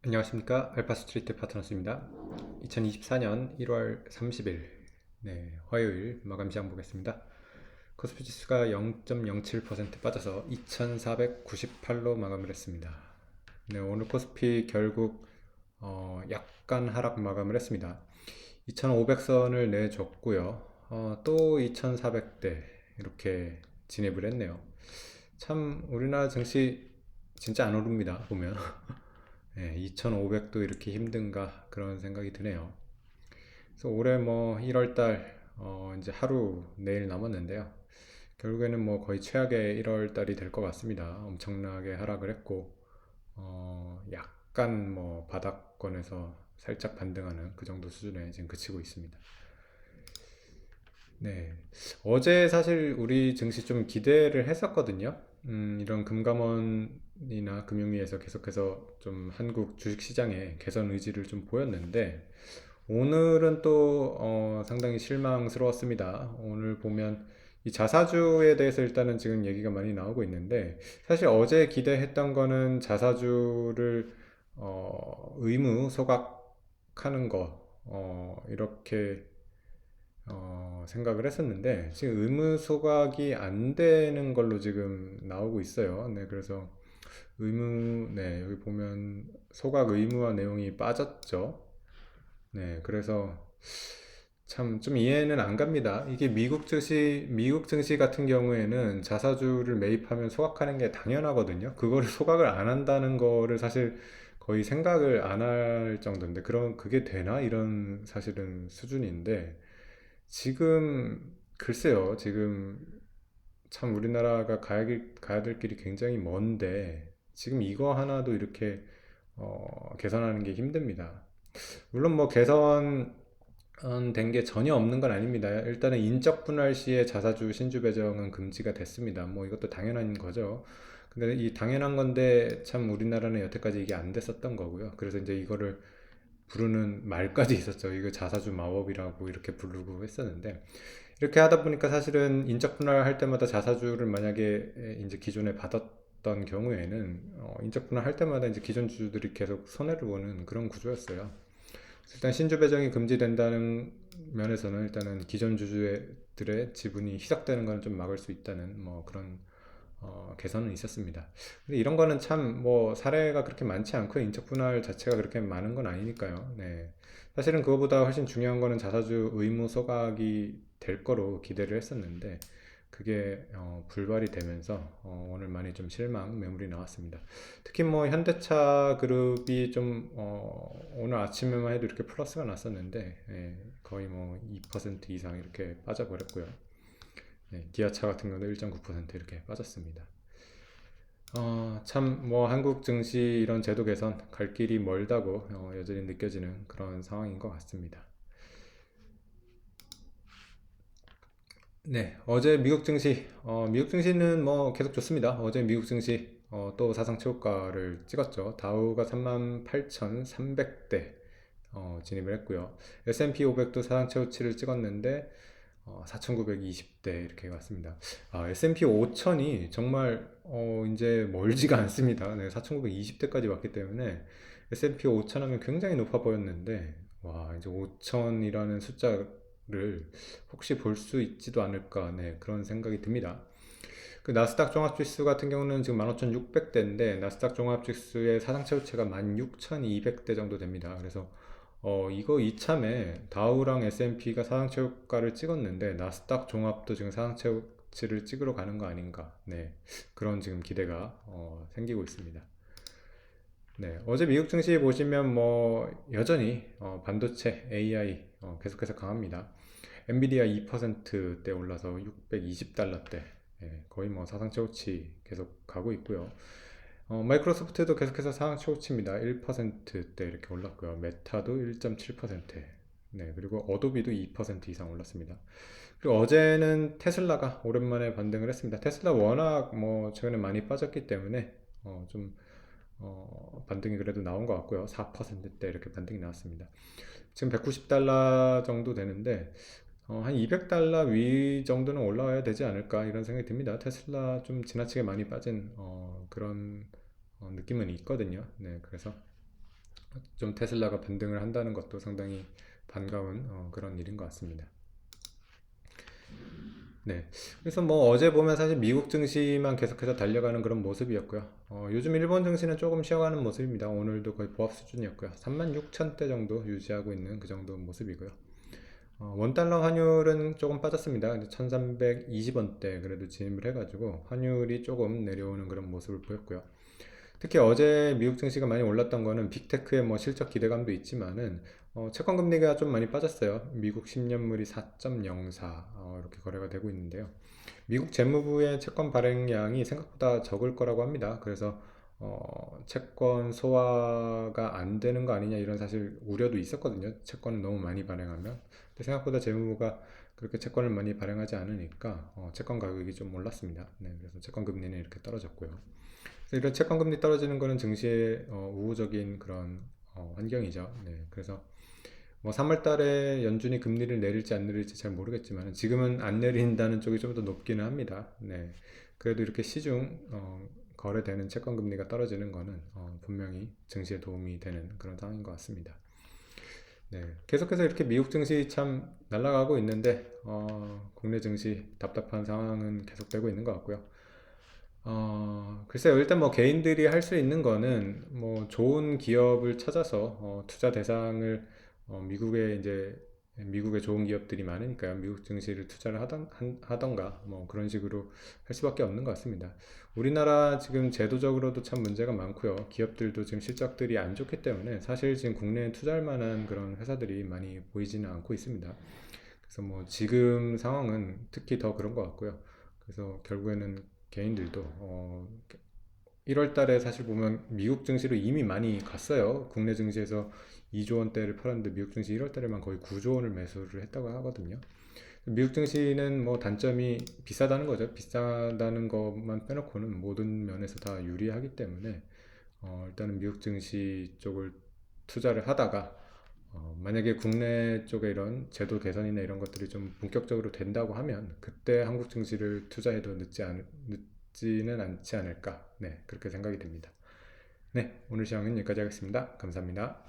안녕하십니까. 알파스트리트 파트너스입니다. 2024년 1월 30일 화요일 마감 시장 보겠습니다. 코스피 지수가 0.07% 빠져서 2498로 마감을 했습니다. 오늘 코스피 결국 약간 하락 마감을 했습니다. 2500선을 내줬고요. 또 2400대 이렇게 진입을 했네요. 참 우리나라 증시 진짜 안 오릅니다. 보면 2,500도 이렇게 힘든가 그런 생각이 드네요. 그래서 올해 뭐 1월달 이제 하루 내일 남았는데요. 결국에는 뭐 거의 최악의 1월달이 될 것 같습니다. 엄청나게 하락을 했고 약간 뭐 바닥권에서 살짝 반등하는 그 정도 수준에 지금 그치고 있습니다. 네. 어제 사실 우리 증시 좀 기대를 했었거든요. 이런 금감원이나 금융위에서 계속해서 좀 한국 주식시장에 개선 의지를 좀 보였는데, 오늘은 또 상당히 실망스러웠습니다. 오늘 보면 이 자사주에 대해서 일단은 지금 얘기가 많이 나오고 있는데, 사실 어제 기대했던 거는 자사주를 의무 소각하는 거 이렇게 생각을 했었는데 지금 의무 소각이 안 되는 걸로 지금 나오고 있어요. 네, 그래서 여기 보면 소각 의무화 내용이 빠졌죠. 네, 그래서 참 좀 이해는 안 갑니다. 이게 미국 증시 같은 경우에는 자사주를 매입하면 소각하는 게 당연하거든요. 그거를 소각을 안 한다는 거를 사실 거의 생각을 안 할 정도인데, 그런, 그게 되나? 이런 사실은 수준인데, 지금 글쎄요. 지금 참 우리나라가 가야 될 길이 굉장히 먼데 지금 이거 하나도 이렇게 개선하는 게 힘듭니다. 물론 뭐 개선된 게 전혀 없는 건 아닙니다. 일단은 인적 분할 시에 자사주 신주 배정은 금지가 됐습니다. 뭐 이것도 당연한 거죠. 근데 이 당연한 건데 참 우리나라는 여태까지 이게 안 됐었던 거고요. 그래서 이제 이거를 부르는 말까지 있었죠. 이거 자사주 마법이라고 이렇게 부르고 했었는데, 이렇게 하다 보니까 사실은 인적 분할 할 때마다 자사주를 만약에 이제 기존에 받았던 경우에는 인적 분할 할 때마다 이제 기존 주주들이 계속 손해를 보는 그런 구조였어요. 일단 신주 배정이 금지된다는 면에서는 일단은 기존 주주들의 지분이 희석되는 것은 좀 막을 수 있다는 뭐 그런 개선은 있었습니다. 근데 이런 거는 참 뭐 사례가 그렇게 많지 않고 인적 분할 자체가 그렇게 많은 건 아니니까요. 네. 사실은 그거보다 훨씬 중요한 거는 자사주 의무 소각이 될 거로 기대를 했었는데 그게 불발이 되면서 오늘 많이 좀 실망 매물이 나왔습니다. 특히 뭐 현대차 그룹이 좀 오늘 아침에만 해도 이렇게 플러스가 났었는데 거의 뭐 2% 이상 이렇게 빠져버렸고요. 기아차 같은 경우도 1.9% 이렇게 빠졌습니다. 참, 뭐, 한국 증시 이런 제도 개선 갈 길이 멀다고 여전히 느껴지는 그런 상황인 것 같습니다. 네, 어제 미국 증시는 뭐 계속 좋습니다. 어제 미국 증시 또 사상 최고가를 찍었죠. 다우가 38,300대 진입을 했고요. S&P 500도 사상 최고치를 찍었는데 4,920대 이렇게 왔습니다. S&P 5천이 정말 이제 멀지가 않습니다. 네, 4,920대까지 왔기 때문에 S&P 5천 하면 굉장히 높아 보였는데 와, 이제 5천이라는 숫자를 혹시 볼 수 있지도 않을까, 네, 그런 생각이 듭니다. 그 나스닥 종합지수 같은 경우는 지금 15,600대인데 나스닥 종합지수의 사상 최고치가 16,200대 정도 됩니다. 그래서 이거 이참에 다우랑 S&P가 사상 최고가를 찍었는데 나스닥 종합도 지금 사상 최고치를 찍으러 가는 거 아닌가. 네, 그런 지금 기대가 생기고 있습니다. 네, 어제 미국 증시 보시면 뭐 여전히 반도체, AI 계속해서 강합니다. 엔비디아 2%대 올라서 620달러대, 거의 뭐 사상 최고치 계속 가고 있고요. 마이크로소프트도 계속해서 상황 최고치입니다. 1%대 이렇게 올랐고요. 메타도 1.7%. 네, 그리고 어도비도 2% 이상 올랐습니다. 그리고 어제는 테슬라가 오랜만에 반등을 했습니다. 테슬라 워낙 뭐 최근에 많이 빠졌기 때문에 좀 반등이 그래도 나온 것 같고요. 4%대 이렇게 반등이 나왔습니다. 지금 190달러 정도 되는데 한 200달러 위 정도는 올라와야 되지 않을까 이런 생각이 듭니다. 테슬라 좀 지나치게 많이 빠진 그런 느낌은 있거든요. 네, 그래서 좀 테슬라가 반등을 한다는 것도 상당히 반가운 그런 일인 것 같습니다. 네. 그래서 뭐 어제 보면 사실 미국 증시만 계속해서 달려가는 그런 모습이었고요. 요즘 일본 증시는 조금 쉬어가는 모습입니다. 오늘도 거의 보합 수준이었고요. 36,000대 정도 유지하고 있는 그 정도 모습이고요. 원달러 환율은 조금 빠졌습니다. 1320원대 그래도 진입을 해가지고 환율이 조금 내려오는 그런 모습을 보였고요. 특히 어제 미국 증시가 많이 올랐던 거는 빅테크의 뭐 실적 기대감도 있지만은 채권 금리가 좀 많이 빠졌어요. 미국 10년물이 4.04 이렇게 거래가 되고 있는데요. 미국 재무부의 채권 발행량이 생각보다 적을 거라고 합니다. 그래서 채권 소화가 안 되는 거 아니냐 이런 사실 우려도 있었거든요. 채권을 너무 많이 발행하면. 근데 생각보다 재무부가 그렇게 채권을 많이 발행하지 않으니까 채권 가격이 좀 올랐습니다. 네, 그래서 채권 금리는 이렇게 떨어졌고요. 그래서 이런 채권 금리 떨어지는 거는 증시의 우호적인 그런 환경이죠. 네, 그래서 뭐 3월 달에 연준이 금리를 내릴지 안 내릴지 잘 모르겠지만 지금은 안 내린다는 쪽이 좀 더 높기는 합니다. 네. 그래도 이렇게 시중 거래되는 채권 금리가 떨어지는 거는 분명히 증시에 도움이 되는 그런 상황인 것 같습니다. 네. 계속해서 이렇게 미국 증시 참 날아가고 있는데 국내 증시 답답한 상황은 계속되고 있는 것 같고요. 글쎄요. 일단 뭐 개인들이 할 수 있는 거는 뭐 좋은 기업을 찾아서 투자 대상을 미국에 이제 미국에 좋은 기업들이 많으니까요. 미국 증시를 투자를 하던가 뭐 그런 식으로 할 수밖에 없는 것 같습니다. 우리나라 지금 제도적으로도 참 문제가 많고요. 기업들도 지금 실적들이 안 좋기 때문에 사실 지금 국내에 투자할 만한 그런 회사들이 많이 보이지는 않고 있습니다. 그래서 뭐 지금 상황은 특히 더 그런 것 같고요. 그래서 결국에는 개인들도 1월 달에 사실 보면 미국 증시로 이미 많이 갔어요. 국내 증시에서 2조 원대를 팔았는데 미국 증시 1월 달에만 거의 9조 원을 매수를 했다고 하거든요. 미국 증시는 뭐 단점이 비싸다는 거죠. 비싸다는 것만 빼놓고는 모든 면에서 다 유리하기 때문에 일단은 미국 증시 쪽을 투자를 하다가 만약에 국내 쪽에 이런 제도 개선이나 이런 것들이 좀 본격적으로 된다고 하면 그때 한국 증시를 투자해도 늦지는 않지 않을까. 네, 그렇게 생각이 됩니다. 네, 오늘 시황은 여기까지 하겠습니다. 감사합니다.